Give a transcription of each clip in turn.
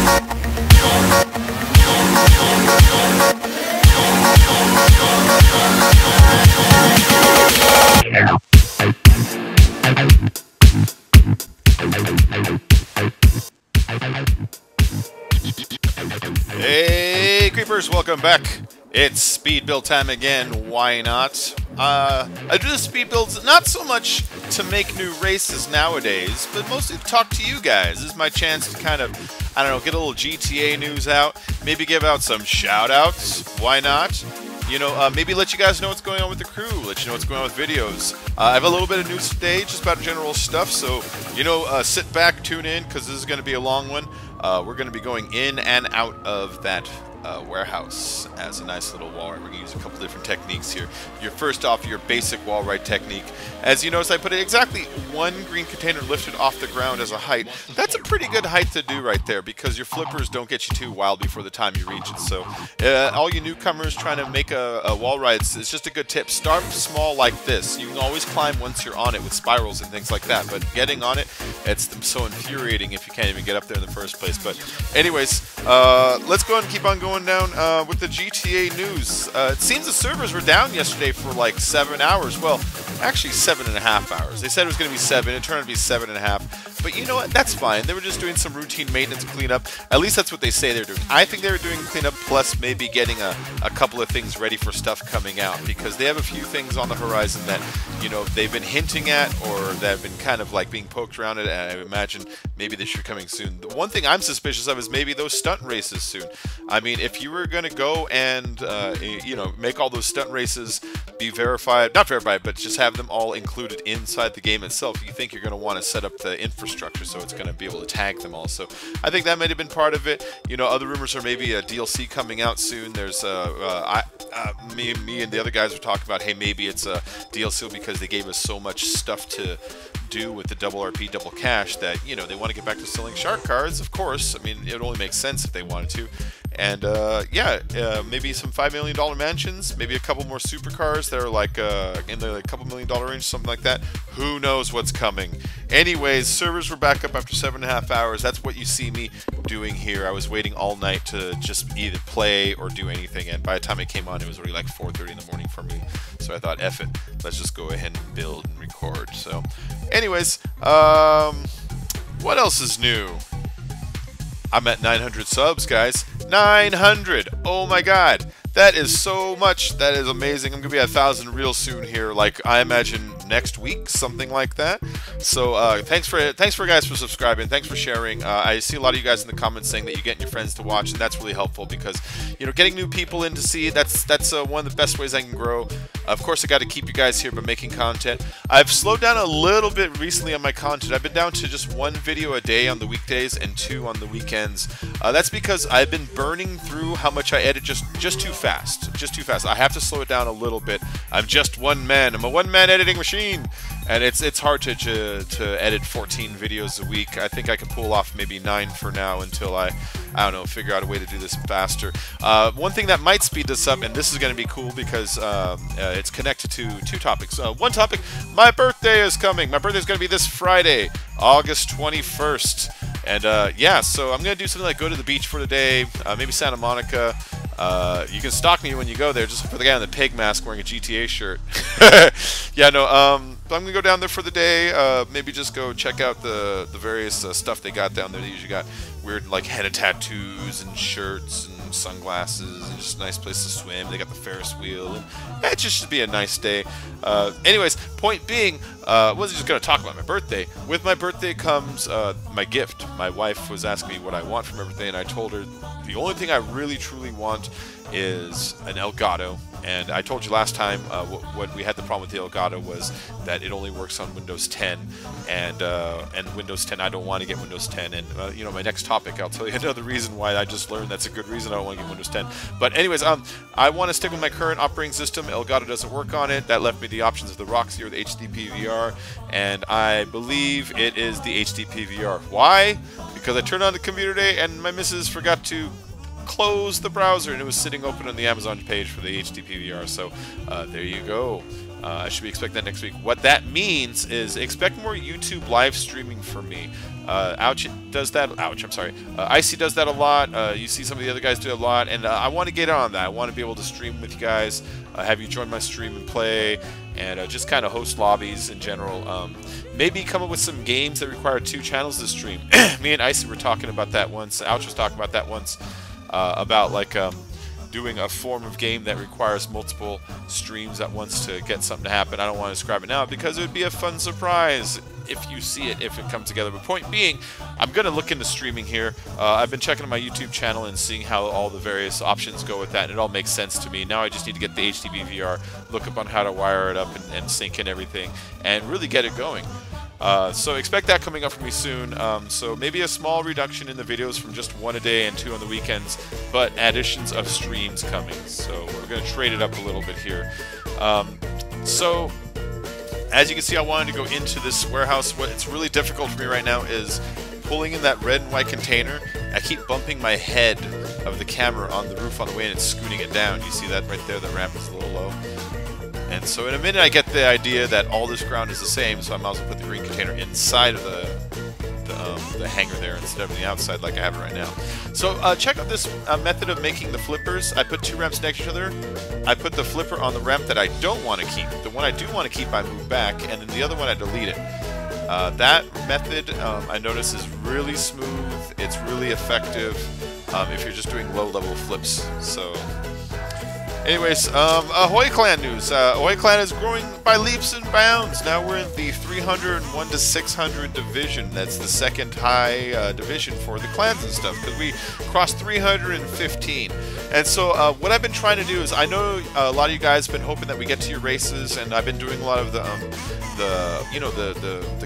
Hey creepers, welcome back. It's speed build time again, why not? I do the speed builds not so much to make new races nowadays, but mostly to talk to you guys. This is my chance to kind of, I don't know, get a little GTA news out, maybe give out some shout-outs, why not? You know, maybe let you guys know what's going on with the crew, let you know what's going on with videos. I have a little bit of news today, just about general stuff, so, you know, sit back, tune in, because this is going to be a long one. We're going to be going in and out of that warehouse as a nice little wall right. We're going to use a couple different techniques here. First off, your basic wall right technique. As you notice, I put exactly one green container lifted off the ground as a height. That's a pretty good height to do right there because your flippers don't get you too wild before the time you reach it. So all you newcomers trying to make a wall ride, it's just a good tip. Start small like this. You can always climb once you're on it with spirals and things like that, but getting on it, it's so infuriating if you can't even get up there in the first place. But anyways, let's go ahead and keep on going down with the GTA news. It seems the servers were down yesterday for like 7 hours. Well, actually 7.5 hours. They said it was going to be 7. It turned out to be 7.5. But you know what? That's fine. They were just doing some routine maintenance cleanup. At least that's what they say they're doing. I think they were doing cleanup plus maybe getting a couple of things ready for stuff coming out because they have a few things on the horizon that, you know, they've been hinting at or that have been kind of like being poked around it, and I imagine maybe they should be coming soon. The one thing I'm suspicious of is maybe those stunt races soon. I mean, if you were going to go and, you know, make all those stunt races be verified, not verified, but just have them all included inside the game itself, you think you're going to want to set up the infrastructure so it's going to be able to tag them all. So I think that might have been part of it. You know, other rumors are maybe a DLC coming out soon. There's me and the other guys were talking about, hey, maybe it's a DLC because they gave us so much stuff to do with the double RP, double cash that, you know, they want to get back to selling shark cards, of course. I mean, it only makes sense if they wanted to. And yeah, maybe some $5 million mansions, maybe a couple more supercars that are like in the couple $1 million range, something like that. Who knows what's coming? Anyways, servers were back up after 7.5 hours. That's what you see me doing here. I was waiting all night to just either play or do anything, and by the time it came on, it was already like 4:30 in the morning for me. So I thought, F it, let's just go ahead and build and record. So, anyways, what else is new? I'm at 900 subs, guys. 900! Oh my god! That is so much. That is amazing. I'm gonna be at 1,000 real soon here. Like, I imagine next week, something like that. So thanks for guys for subscribing. Thanks for sharing. I see a lot of you guys in the comments saying that you get your friends to watch, and that's really helpful because, you know, getting new people in to see, that's one of the best ways I can grow. Of course, I got to keep you guys here by making content. I've slowed down a little bit recently on my content. I've been down to just 1 video a day on the weekdays and 2 on the weekends. That's because I've been burning through how much I edit just too fast. Just too fast. I have to slow it down a little bit. I'm just one man. I'm a one-man editing machine. And it's hard to edit 14 videos a week. I think I can pull off maybe 9 for now until I don't know, figure out a way to do this faster. One thing that might speed this up, and this is going to be cool because it's connected to 2 topics. One topic, my birthday is coming. My birthday is going to be this Friday, August 21st. And yeah, so I'm going to do something like go to the beach for the day, maybe Santa Monica. You can stalk me when you go there, just for the guy in the pig mask wearing a GTA shirt. Yeah, no, but I'm going to go down there for the day, maybe just go check out the various stuff they got down there. They usually got weird, like, henna tattoos and shirts and sunglasses and just a nice place to swim. They got the Ferris wheel, and it just should be a nice day. Anyways, point being, I wasn't just going to talk about my birthday. With my birthday comes my gift. My wife was asking me what I want for my birthday, and I told her the only thing I really truly want is an Elgato. And I told you last time what we had the problem with the Elgato was that it only works on Windows 10, and Windows 10, I don't want to get Windows 10. And you know, my next topic, I'll tell you another reason why I just learned that's a good reason I don't want to get Windows 10. But anyways, I want to stick with my current operating system. Elgato doesn't work on it. That left me the options of the Roxy or the HDP VR, and I believe it is the HDP VR. Why? Because I turned on the computer today and my missus forgot to close the browser and it was sitting open on the Amazon page for the HDP VR. So there you go. I should be expecting that next week. What that means is expect more YouTube live streaming from me. Ouch does that. Ouch, I'm sorry. Icy does that a lot. You see some of the other guys do a lot, and I want to get on that. I want to be able to stream with you guys, have you join my stream and play, and just kind of host lobbies in general. Maybe come up with some games that require 2 channels to stream. Me and Icy were talking about that once. Ouch was talking about that once, about like doing a form of game that requires multiple streams at once to get something to happen. I don't want to describe it now because it would be a fun surprise if you see it, if it comes together. But point being, I'm going to look into streaming here. I've been checking on my YouTube channel and seeing how all the various options go with that, and it all makes sense to me. Now I just need to get the HDB VR, look up on how to wire it up and sync in everything, and really get it going. So expect that coming up for me soon. So maybe a small reduction in the videos from just 1 a day and 2 on the weekends, but additions of streams coming. So we're going to trade it up a little bit here. So as you can see, I wanted to go into this warehouse. What's really difficult for me right now is pulling in that red and white container. I keep bumping my head of the camera on the roof on the way and it's scooting it down. You see that right there? The ramp is a little low. And so in a minute I get the idea that all this ground is the same, so I might as well put the green container inside of the hanger there instead of the outside like I have it right now. So check out this method of making the flippers. I put 2 ramps next to each other. I put the flipper on the ramp that I don't want to keep. The one I do want to keep I move back, and then the other one I delete it. That method I notice is really smooth. It's really effective if you're just doing low-level flips. So anyways, Ahoy Clan news. Ahoy Clan is growing by leaps and bounds. Now we're in the 301 to 600 division. That's the second high division for the clans and stuff, because we crossed 315. And so what I've been trying to do is, I know a lot of you guys have been hoping that we get to your races, and I've been doing a lot of the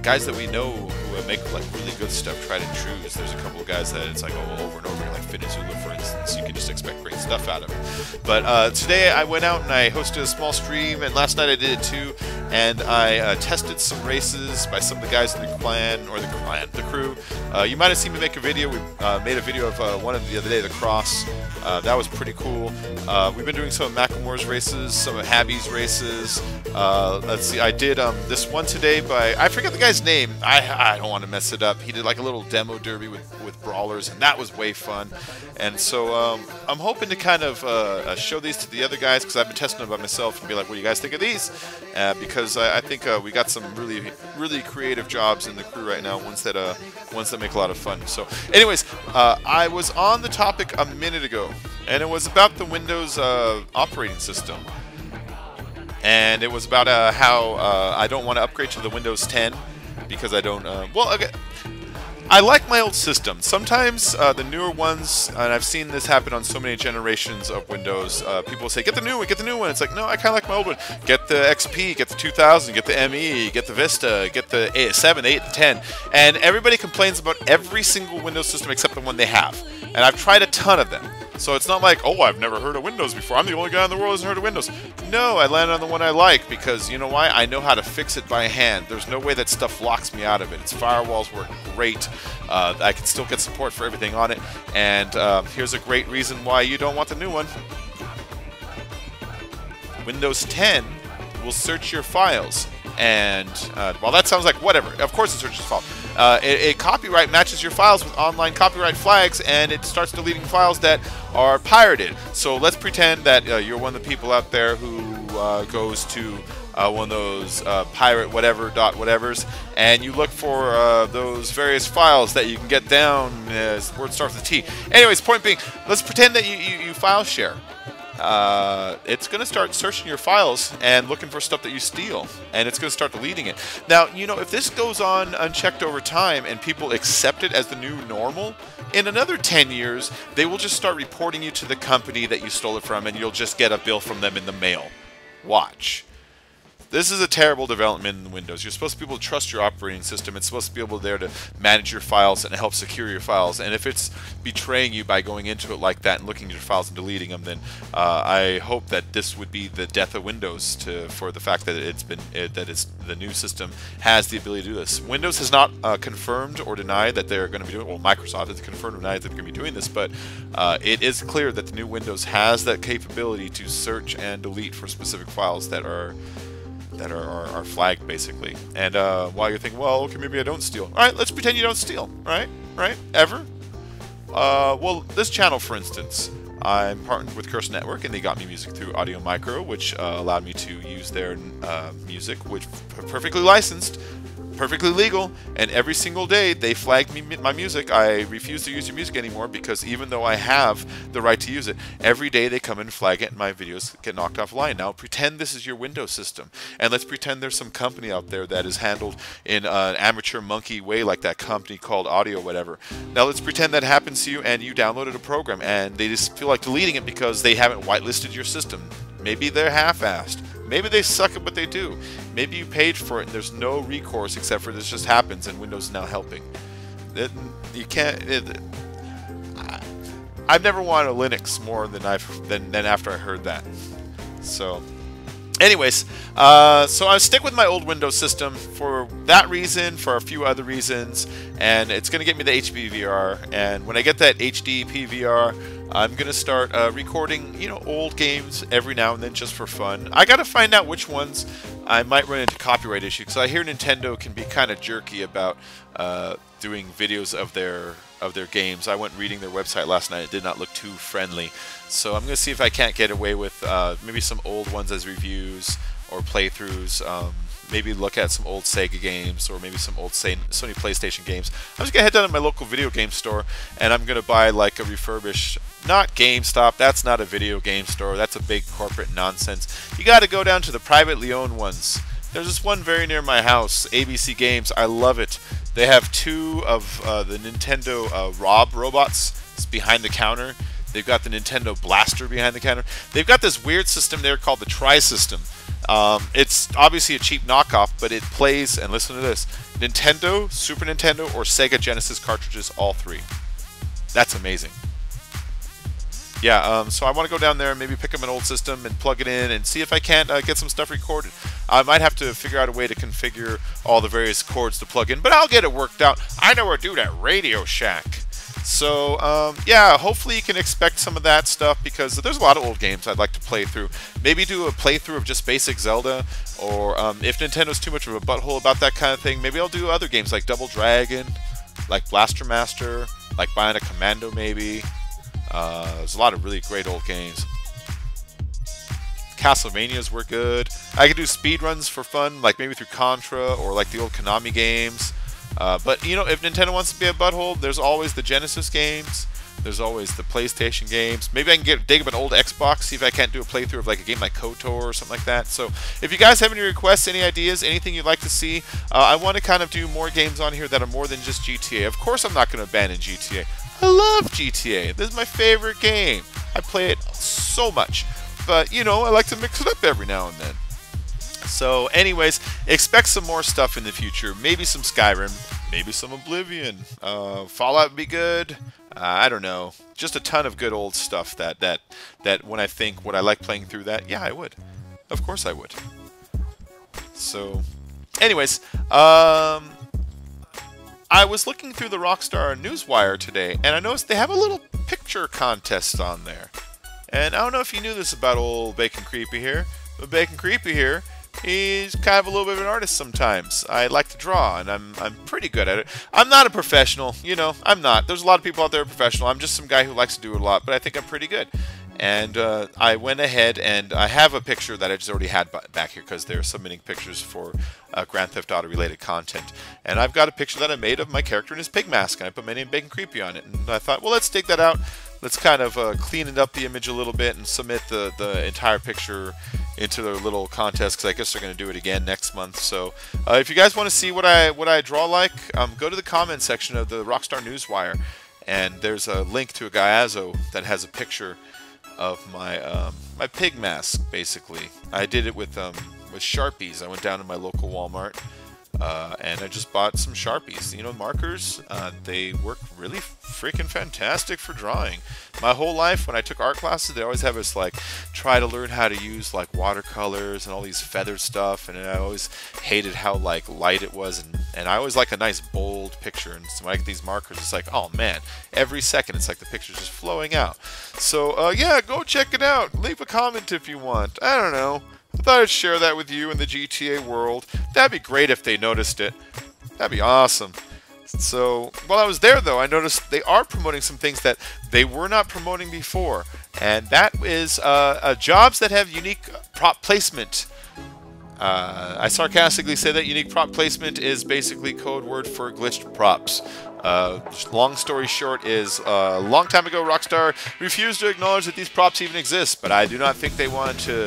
guys that we know who make like really good stuff, tried and true. There's a couple of guys that it's like over and over, like Finizula, for instance. You can just expect great stuff out of him. But today I went out and I hosted a small stream, and last night I did it too, and I tested some races by some of the guys in the clan, or the crew. You might have seen me make a video. We made a video of one of the other day, the cross. That was pretty cool. We've been doing some of Macklemore's races, some of Habby's races. Let's see, I did this one today by, I forget the guy's name. I don't want to mess it up. He did like a little demo derby with brawlers, and that was way fun. And so I'm hoping to kind of show these to the other guys, because I've been testing them by myself and be like, what do you guys think of these? Because I think we got some really creative jobs in the crew right now, ones that make a lot of fun. So anyways, I was on the topic a minute ago, and it was about the Windows operating system. And it was about how I don't want to upgrade to the Windows 10 because I don't, well, okay, I like my old system. Sometimes the newer ones, and I've seen this happen on so many generations of Windows, people say, get the new one, get the new one. It's like, no, I kind of like my old one. Get the XP, get the 2000, get the ME, get the Vista, get the 7, 8, 10. And everybody complains about every single Windows system except the one they have. And I've tried a ton of them. So it's not like, oh, I've never heard of Windows before. I'm the only guy in the world who hasn't heard of Windows. No, I landed on the one I like because, you know why? I know how to fix it by hand. There's no way that stuff locks me out of it. Its firewalls work great. I can still get support for everything on it. And here's a great reason why you don't want the new one. Windows 10 will search your files. And, well, that sounds like whatever. Of course it searches files. A copyright matches your files with online copyright flags, and it starts deleting files that are pirated. So let's pretend that you're one of the people out there who goes to one of those pirate whatevers, and you look for those various files that you can get down. The word starts with a T. Anyways, point being, let's pretend that you file share. It's going to start searching your files and looking for stuff that you steal, and it's going to start deleting it. Now, you know, if this goes on unchecked over time and people accept it as the new normal, in another 10 years, they will just start reporting you to the company that you stole it from, and you'll just get a bill from them in the mail. Watch. This is a terrible development in Windows. You're supposed to be able to trust your operating system. It's supposed to be able there to manage your files and help secure your files. And if it's betraying you by going into it like that and looking at your files and deleting them, then I hope that this would be the death of Windows for the fact that the new system has the ability to do this. Windows has not confirmed or denied that they're going to be doing it. Well, Microsoft has confirmed or denied that they're going to be doing this, but it is clear that the new Windows has that capability to search and delete for specific files that are are flagged basically. And while you're thinking, well, okay, maybe I don't steal. All right, let's pretend you don't steal. Right? Ever? Well, this channel, for instance, I'm partnered with Curse Network, and they got me music through Audio Micro, which allowed me to use their music, which perfectly licensed, perfectly legal, and every single day they flagged me my music. I refuse to use your music anymore because even though I have the right to use it, every day they come and flag it and my videos get knocked offline. Now pretend this is your Windows system, and let's pretend there's some company out there that is handled in an amateur monkey way, like that company called Audio whatever. Now let's pretend that happens to you and you downloaded a program and they just feel like deleting it because they haven't whitelisted your system. Maybe they're half-assed. Maybe they suck at what they do. Maybe you paid for it and there's no recourse except for this just happens and Windows is now helping. You can't. I've never wanted a Linux more than after I heard that. So, anyways, so I stick with my old Windows system for that reason, for a few other reasons, and it's going to get me the HD PVR. And when I get that HD PVR, I'm going to start recording, old games every now and then just for fun. I got to find out which ones I might run into copyright issues, because I hear Nintendo can be kind of jerky about doing videos of their games. I went reading their website last night. It did not look too friendly. So I'm going to see if I can't get away with maybe some old ones as reviews or playthroughs. Maybe look at some old Sega games or maybe some old Sony PlayStation games. I'm just going to head down to my local video game store and I'm going to buy like a refurbished, not GameStop, that's not a video game store, that's a big corporate nonsense. You got to go down to the privately owned ones. There's this one very near my house, ABC Games. I love it. They have two of the Nintendo Rob robots behind the counter. They've got the Nintendo Blaster behind the counter. They've got this weird system there called the Tri-System. It's obviously a cheap knockoff, but it plays, and listen to this, Nintendo, Super Nintendo, or Sega Genesis cartridges, all three. That's amazing. Yeah, so I want to go down there and maybe pick up an old system and plug it in and see if I can't get some stuff recorded. I might have to figure out a way to configure all the various cords to plug in, but I'll get it worked out. I know a dude at Radio Shack. So, yeah, hopefully you can expect some of that stuff because there's a lot of old games I'd like to play through. Maybe do a playthrough of just basic Zelda, or if Nintendo's too much of a butthole about that kind of thing, maybe I'll do other games like Double Dragon, like Blaster Master, like Bionic Commando maybe. There's a lot of really great old games. Castlevanias were good. I could do speedruns for fun, like maybe through Contra or like the old Konami games. But, if Nintendo wants to be a butthole, there's always the Genesis games. There's always the PlayStation games. Maybe I can dig up an old Xbox, see if I can't do a playthrough of like a game like KOTOR or something like that. So if you guys have any requests, any ideas, anything you'd like to see, I want to kind of do more games on here that are more than just GTA. Of course I'm not going to abandon GTA. I love GTA. This is my favorite game. I play it so much. But, I like to mix it up every now and then. So, anyways, expect some more stuff in the future. Maybe some Skyrim, maybe some Oblivion. Fallout would be good. I don't know. Just a ton of good old stuff that when I think, would I like playing through that? Yeah, I would. Of course I would. So, anyways, I was looking through the Rockstar Newswire today, and I noticed they have a little picture contest on there. And I don't know if you knew this about old Bacon Creepy here, but Bacon Creepy here, he's kind of a little bit of an artist sometimes. I like to draw, and I'm pretty good at it. I'm not a professional, I'm not. There's a lot of people out there who are professional. I'm just some guy who likes to do it a lot, but I think I'm pretty good. And I went ahead and I have a picture that I just already had back here because they're submitting pictures for Grand Theft Auto related content. And I've got a picture that I made of my character in his pig mask, and I put my name Bacon Creepy on it. And I thought, well, let's take that out. Let's kind of clean it up the image a little bit and submit the entire picture into their little contest, because I guess they're going to do it again next month. So if you guys want to see what I draw like, go to the comment section of the Rockstar Newswire, and there's a link to a Gaiazo that has a picture of my my pig mask. Basically, I did it with Sharpies. I went down to my local Walmart and I just bought some Sharpies. Markers. They work really freaking fantastic for drawing. My whole life, when I took art classes, they always have us like try to learn how to use like watercolors and all these feather stuff, and I always hated how like light it was, and I always like a nice bold picture. And so when I get these markers, it's like, oh man, every second it's like the picture's just flowing out. So yeah, go check it out. Leave a comment if you want. I don't know. I thought I'd share that with you in the GTA world. That'd be great if they noticed it. That'd be awesome. So, while I was there, though, I noticed they are promoting some things that they were not promoting before. And that is jobs that have unique prop placement. I sarcastically say that unique prop placement is basically code word for glitched props. Long story short is, a long time ago, Rockstar refused to acknowledge that these props even exist, but I do not think they wanted to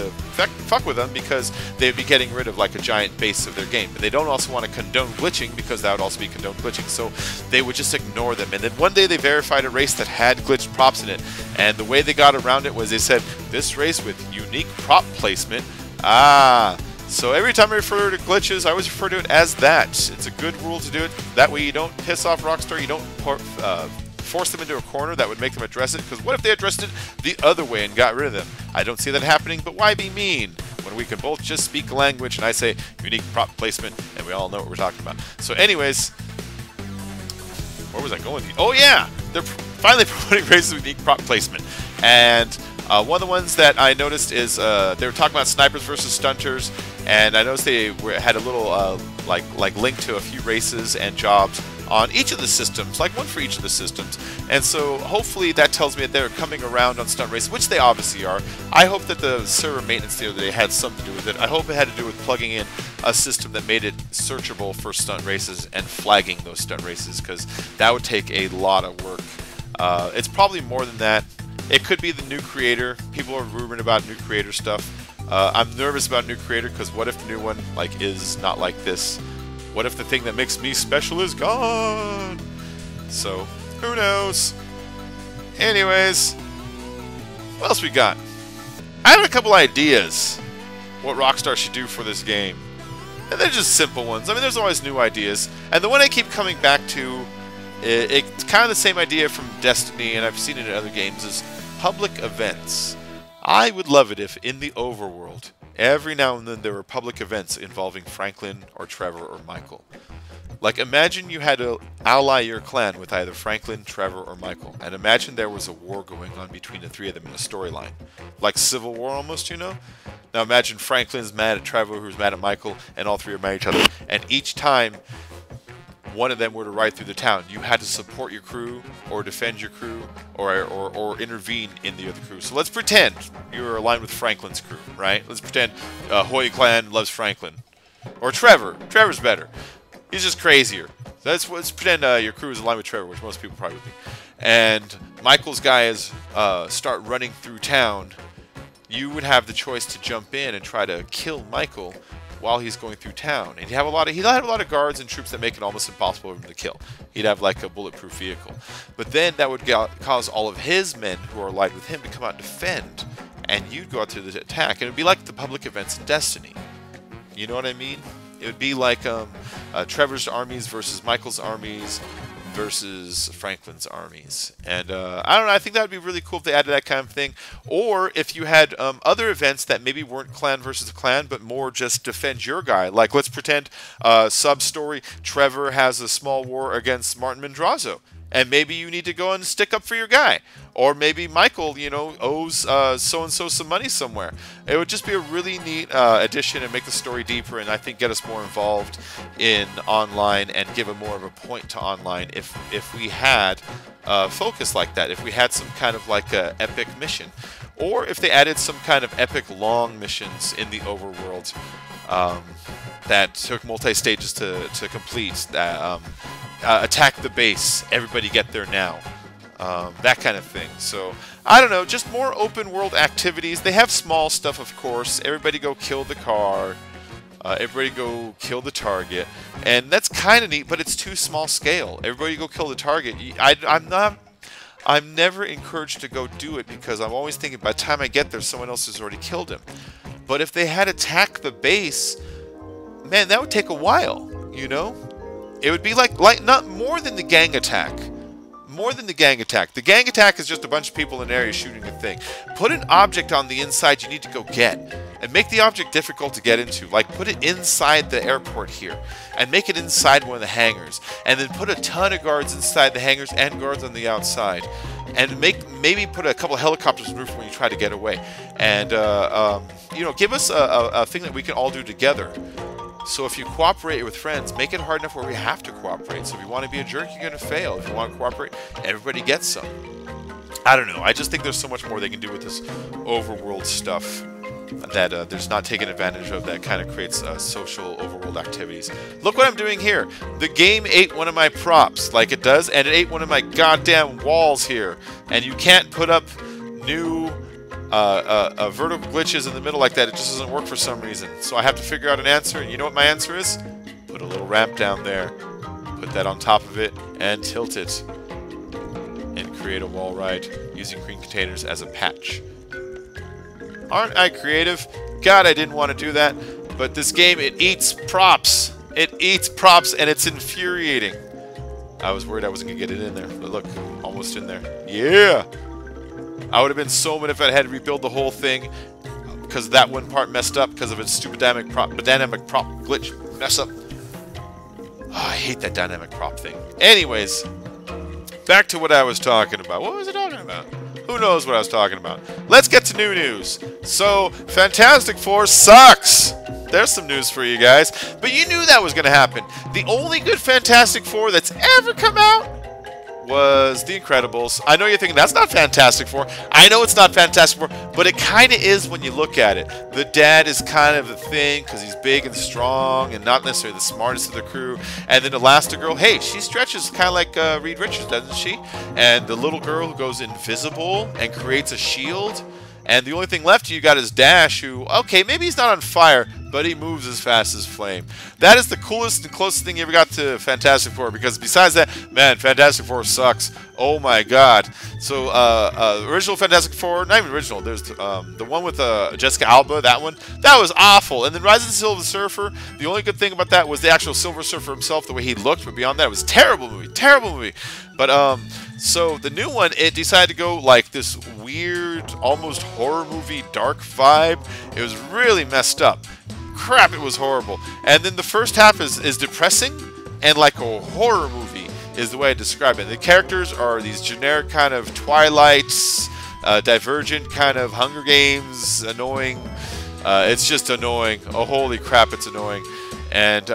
fuck with them because they'd be getting rid of like a giant base of their game. But they don't also want to condone glitching because that would also be condone glitching, so they would just ignore them. And then one day they verified a race that had glitched props in it, and the way they got around it was they said, this race with unique prop placement, so every time I refer to glitches, I always refer to it as that. It's a good rule to do it. That way you don't piss off Rockstar, you don't force them into a corner that would make them address it, because what if they addressed it the other way and got rid of them? I don't see that happening, but why be mean when we can both just speak a language and I say unique prop placement and we all know what we're talking about. So anyways, where was I going? Oh yeah! They're finally promoting races with unique prop placement. And one of the ones that I noticed is they were talking about snipers versus stunters, and I noticed they had a little like link to a few races and jobs on each of the systems, like one for each of the systems. And so hopefully that tells me that they're coming around on stunt races, which they obviously are. I hope that the server maintenance the other day had something to do with it. I hope it had to do with plugging in a system that made it searchable for stunt races and flagging those stunt races, because that would take a lot of work. It's probably more than that. It could be the new creator. People are rumoring about new creator stuff. I'm nervous about new creator because what if the new one is not like this? What if the thing that makes me special is gone? So, who knows? Anyways, what else we got? I have a couple ideas what Rockstar should do for this game. And they're just simple ones. I mean, there's always new ideas. And the one I keep coming back to, it's kind of the same idea from Destiny, and I've seen it in other games, is public events. I would love it if in the overworld, every now and then there were public events involving Franklin or Trevor or Michael. Like, imagine you had to ally your clan with either Franklin, Trevor, or Michael, and imagine there was a war going on between the three of them in a storyline. Like Civil War almost, you know? Now imagine Franklin's mad at Trevor, who's mad at Michael, and all three are mad at each other, and each time one of them were to ride through the town, you had to support your crew, or defend your crew, or intervene in the other crew. So let's pretend you're aligned with Franklin's crew, right? Let's pretend Hoy clan loves Franklin. Or Trevor. Trevor's better. He's just crazier. So let's pretend your crew is aligned with Trevor, which most people probably would be. And Michael's guys start running through town. You would have the choice to jump in and try to kill Michael while he's going through town, and he'd have a lot of guards and troops that make it almost impossible for him to kill. He'd have like a bulletproof vehicle, but then that would cause all of his men who are allied with him to come out and defend, and you'd go out to the attack, and it'd be like the public events in Destiny. You know what I mean? It would be like Trevor's armies versus Michael's armies versus Franklin's armies. And I don't know, I think that would be really cool if they added that kind of thing. Or if you had other events that maybe weren't clan versus clan, but more just defend your guy. Like, let's pretend sub-story, Trevor has a small war against Martin Mondrazo, and maybe you need to go and stick up for your guy. Or maybe Michael, you know, owes so-and-so some money somewhere. It would just be a really neat addition and make the story deeper, and I think get us more involved in online and give it more of a point to online if we had focus like that, if we had some kind of like a epic mission. Or if they added some kind of epic long missions in the overworld that took multi-stages to complete, that attack the base, everybody get there now. That kind of thing. So, I don't know, just more open world activities. They have small stuff, of course. Everybody go kill the car. Everybody go kill the target. And that's kind of neat, but it's too small scale. Everybody go kill the target. I'm never encouraged to go do it because I'm always thinking by the time I get there, someone else has already killed him. But if they had attacked the base, man, that would take a while, you know? It would be like not more than the gang attack. More than the gang attack. The gang attack is just a bunch of people in an area shooting a thing. Put an object on the inside you need to go get. and make the object difficult to get into. Like, put it inside the airport here, and make it inside one of the hangars, and then put a ton of guards inside the hangars and guards on the outside, and maybe put a couple of helicopters on the roof when you try to get away, and you know, give us a thing that we can all do together. So if you cooperate with friends, make it hard enough where we have to cooperate. So if you want to be a jerk, you're going to fail. If you want to cooperate, everybody gets some. I don't know. I just think there's so much more they can do with this overworld stuff that there's not taken advantage of, that kind of creates social overworld activities. Look what I'm doing here. The game ate one of my props, like it does, and it ate one of my goddamn walls here. And you can't put up new vertical glitches in the middle like that. It just doesn't work for some reason. So I have to figure out an answer, and you know what my answer is? Put a little ramp down there, put that on top of it, and tilt it. And create a wall ride using green containers as a patch. Aren't I creative? God, I didn't want to do that. But this game, it eats props. It eats props, and it's infuriating. I was worried I wasn't going to get it in there. But look, almost in there. Yeah! I would have been so mad if I had to rebuild the whole thing because that one part messed up because of its stupid dynamic prop glitch mess up. Oh, I hate that dynamic prop thing. Anyways, back to what I was talking about. What was I talking about? Who knows what I was talking about? Let's get to new news. So, Fantastic Four sucks. There's some news for you guys. But you knew that was going to happen. The only good Fantastic Four that's ever come out was The Incredibles. I know you're thinking, that's not Fantastic Four. I know it's not Fantastic Four, but it kind of is when you look at it. The dad is kind of a thing because he's big and strong and not necessarily the smartest of the crew. And then Elastigirl, hey, she stretches kind of like Reed Richards, doesn't she? And the little girl who goes invisible and creates a shield. And the only thing left you got is Dash, who, okay, maybe he's not on fire, but he moves as fast as flame. That is the coolest and closest thing you ever got to Fantastic Four, because besides that, man, Fantastic Four sucks. Oh my god. So, original Fantastic Four, not even original, there's the one with Jessica Alba, that one. That was awful. And then Rise of the Silver Surfer, the only good thing about that was the actual Silver Surfer himself, the way he looked, but beyond that, it was a terrible movie. Terrible movie. But, so the new one, it decided to go like this weird, almost horror movie, dark vibe. It was really messed up. Crap, it was horrible. And then the first half is depressing and like a horror movie is the way I describe it. The characters are these generic kind of Twilights, Divergent kind of Hunger Games, annoying. It's just annoying. Oh, holy crap, it's annoying. And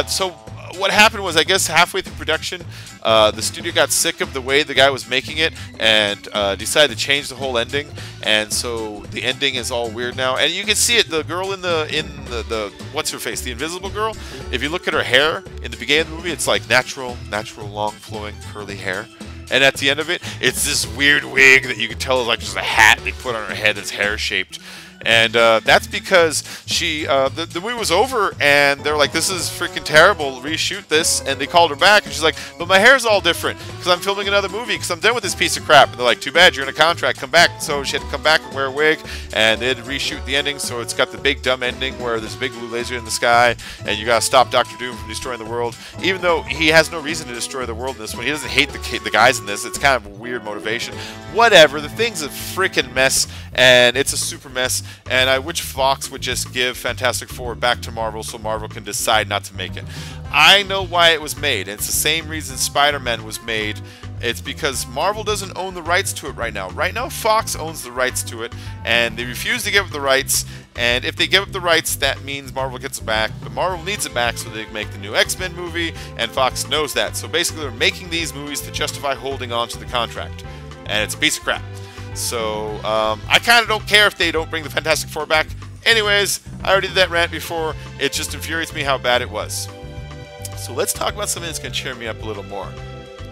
so what happened was, I guess halfway through production, the studio got sick of the way the guy was making it and decided to change the whole ending. And so the ending is all weird now. And you can see it. The girl in the what's her face? The invisible girl. If you look at her hair in the beginning of the movie, it's like natural, long, flowing, curly hair. And at the end of it, it's this weird wig that you can tell is like just a hat they put on her head that's hair shaped. And that's because the movie was over, and they're like, this is freaking terrible, reshoot this. And they called her back, and she's like, but my hair's all different because I'm filming another movie because I'm done with this piece of crap. And they're like, too bad, you're in a contract, come back. So she had to come back and wear a wig, and they had to reshoot the ending. So it's got the big dumb ending where there's a big blue laser in the sky, and you got to stop Dr. Doom from destroying the world. Even though he has no reason to destroy the world in this one. He doesn't hate the guys in this. It's kind of a weird motivation. Whatever, the thing's a freaking mess, and it's a super mess. And I wish Fox would just give Fantastic Four back to Marvel so Marvel can decide not to make it. I know why it was made, and it's the same reason Spider-Man was made. It's because Marvel doesn't own the rights to it right now. Right now, Fox owns the rights to it, and they refuse to give up the rights. And if they give up the rights, that means Marvel gets it back. But Marvel needs it back so they can make the new X-Men movie, and Fox knows that. So basically, they're making these movies to justify holding on to the contract. And it's a piece of crap. So, I kind of don't care if they don't bring the Fantastic Four back. Anyways, I already did that rant before. It just infuriates me how bad it was. So let's talk about something that's going to cheer me up a little more.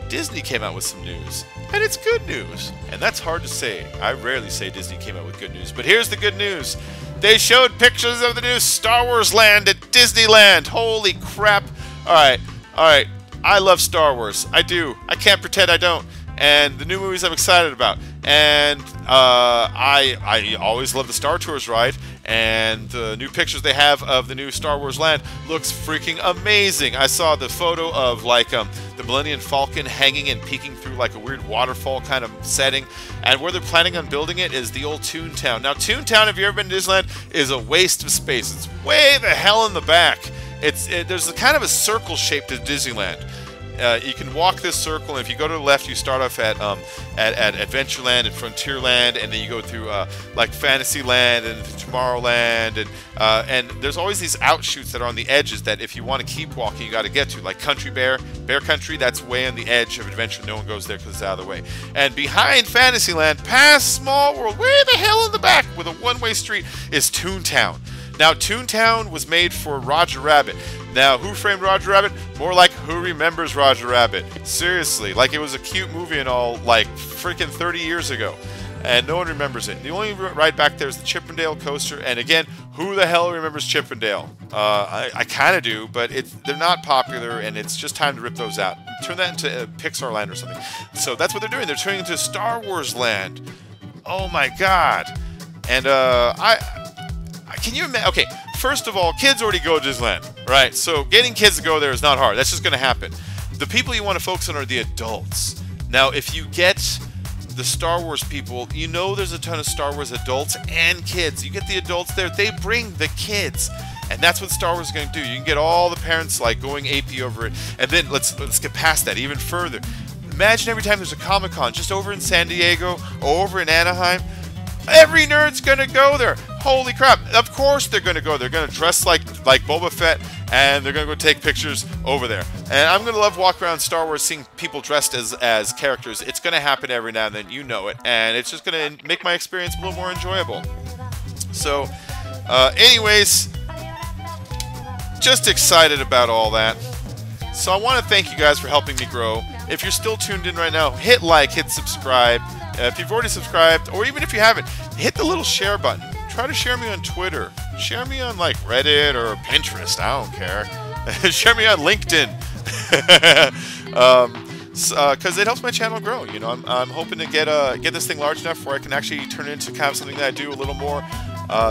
Disney came out with some news, and it's good news. And that's hard to say. I rarely say Disney came out with good news, but here's the good news. They showed pictures of the new Star Wars land at Disneyland. Holy crap. Alright. I love Star Wars. I do. I can't pretend I don't. And the new movies I'm excited about. And I always love the Star Tours ride. And the new pictures they have of the new Star Wars land looks freaking amazing. I saw the photo of like the Millennium Falcon hanging and peeking through like a weird waterfall kind of setting. And where they're planning on building it is the old Toontown. Now, Toontown, if you've ever been to Disneyland, is a waste of space. It's way the hell in the back. There's a kind of a circle shape to Disneyland. You can walk this circle, and if you go to the left, you start off at Adventureland and Frontierland, and then you go through like Fantasyland and Tomorrowland, and there's always these outshoots that are on the edges that if you want to keep walking, you got to get to, like Country Bear Country. That's way on the edge of Adventure. No one goes there because it's out of the way. And behind Fantasyland, past Small World, way the hell in the back with a one-way street, is Toontown. Now, Toontown was made for Roger Rabbit. Now, who framed Roger Rabbit? More like who remembers Roger Rabbit? Seriously, like it was a cute movie and all, like freaking 30 years ago. And no one remembers it. The only ride back there is the Chippendale coaster. And again, who the hell remembers Chippendale? I kind of do, but they're not popular, and it's just time to rip those out. Turn that into Pixar Land or something. So that's what they're doing. They're turning it into Star Wars Land. Oh my God. And can you imagine? Okay, first of all, kids already go to Disneyland, right? So getting kids to go there is not hard. That's just going to happen. The people you want to focus on are the adults. Now, if you get the Star Wars people, you know there's a ton of Star Wars adults and kids. You get the adults there, they bring the kids. And that's what Star Wars is going to do. You can get all the parents like going AP over it. And then let's get past that even further. Imagine every time there's a Comic-Con, just over in San Diego or over in Anaheim, every nerd's gonna go there. Holy crap. Of course they're gonna go. They're gonna dress like Boba Fett, and they're gonna go take pictures over there. And I'm gonna love walking around Star Wars seeing people dressed as characters. It's gonna happen every now and then, you know it. And it's just gonna make my experience a little more enjoyable. So, anyways, just excited about all that. So I want to thank you guys for helping me grow. If you're still tuned in right now, hit like, hit subscribe. If you've already subscribed, or even if you haven't, hit the little share button. Try to share me on Twitter. Share me on like Reddit or Pinterest. I don't care. Share me on LinkedIn. Because it helps my channel grow. You know, I'm hoping to get this thing large enough where I can actually turn it into kind of something that I do a little more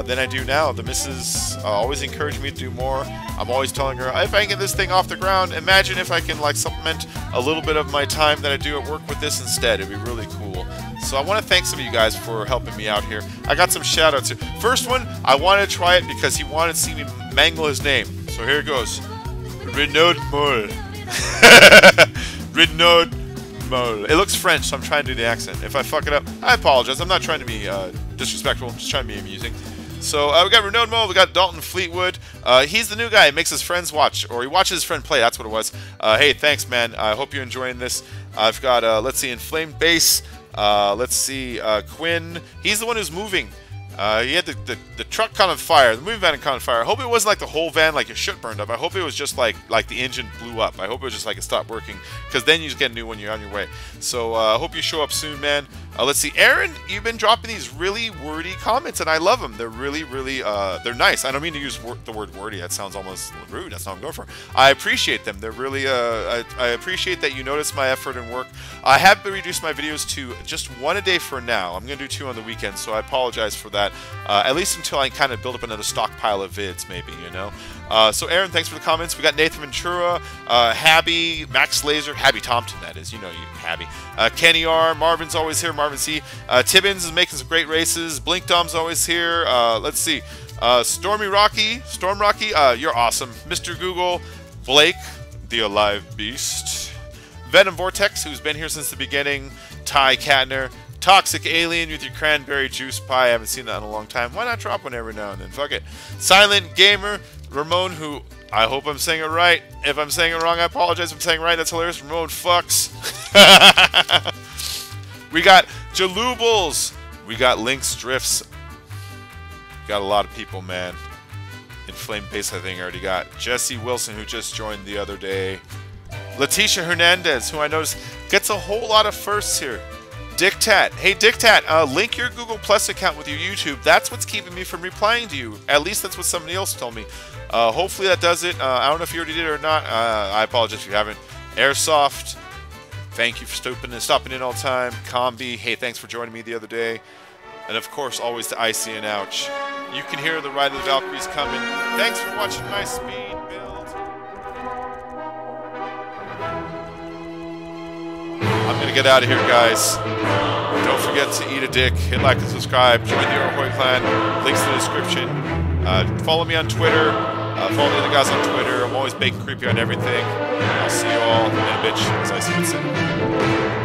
than I do now. The missus always encouraged me to do more. I'm always telling her, if I can get this thing off the ground, imagine if I can like supplement a little bit of my time that I do at work with this instead. It'd be really cool. So I want to thank some of you guys for helping me out here. I got some shout outs here. First one, I wanted to try it because he wanted to see me mangle his name. So here it goes. Renaud Moll. Renaud Moll. It looks French, so I'm trying to do the accent. If I fuck it up, I apologize. I'm not trying to be disrespectful. I'm just trying to be amusing. So we got Renaud Moll. We got Dalton Fleetwood. He's the new guy. He makes his friends watch, or he watches his friend play. That's what it was. Hey, thanks, man. I hope you're enjoying this. I've got, let's see, Inflamed Bass. Let's see, Quinn. He's the one who's moving. He had the truck caught on fire. The moving van caught on fire. I hope it wasn't like the whole van, like your shit burned up. I hope it was just like the engine blew up. I hope it was just like it stopped working, because then you just get a new one. You're on your way. So I hope you show up soon, man. Let's see, Aaron, you've been dropping these really wordy comments, and I love them. They're really, really, they're nice. I don't mean to use the word wordy. That sounds almost rude. That's not what I'm going for. I appreciate them. They're really, I appreciate that you notice my effort and work. I have reduced my videos to just one a day for now. I'm going to do 2 on the weekend, so I apologize for that. At least until I kind of build up another stockpile of vids, maybe, you know. So Aaron, thanks for the comments. We got Nathan Ventura, Habby, Max Laser, Habby Thompson, that is, you know, you Habby. Kenny R, Marvin's always here, Marvin C. Tibbins is making some great races. Blink Dom's always here. Let's see, Storm Rocky, you're awesome. Mr. Google, Blake, the Alive Beast, Venom Vortex, who's been here since the beginning, Ty Katner, Toxic Alien with your cranberry juice pie. I haven't seen that in a long time. Why not drop one every now and then? Fuck it. Silent Gamer, Ramon, who I hope I'm saying it right. If I'm saying it wrong, I apologize. If I'm saying it right, that's hilarious. Ramon fucks. We got Jalubles. We got Lynx Drifts. We got a lot of people, man. Inflamed Base, I think I already got. Jesse Wilson, who just joined the other day. Leticia Hernandez, who I noticed gets a whole lot of firsts here. Dictat. Hey, Dictat, link your Google Plus account with your YouTube. That's what's keeping me from replying to you. At least that's what somebody else told me. Hopefully that does it. I don't know if you already did it or not. I apologize if you haven't. Airsoft, thank you for stopping in all the time. Combi, hey, thanks for joining me the other day. And of course, always to Icy and Ouch. You can hear the Ride of the Valkyries coming. Thanks for watching my speed build. I'm gonna get out of here, guys. Don't forget to eat a dick, hit like and subscribe, join the Ahoy clan, links in the description. Follow me on Twitter, follow the other guys on Twitter. I'm always bacon creepy on everything. I'll see you all in a bitch, as I would say.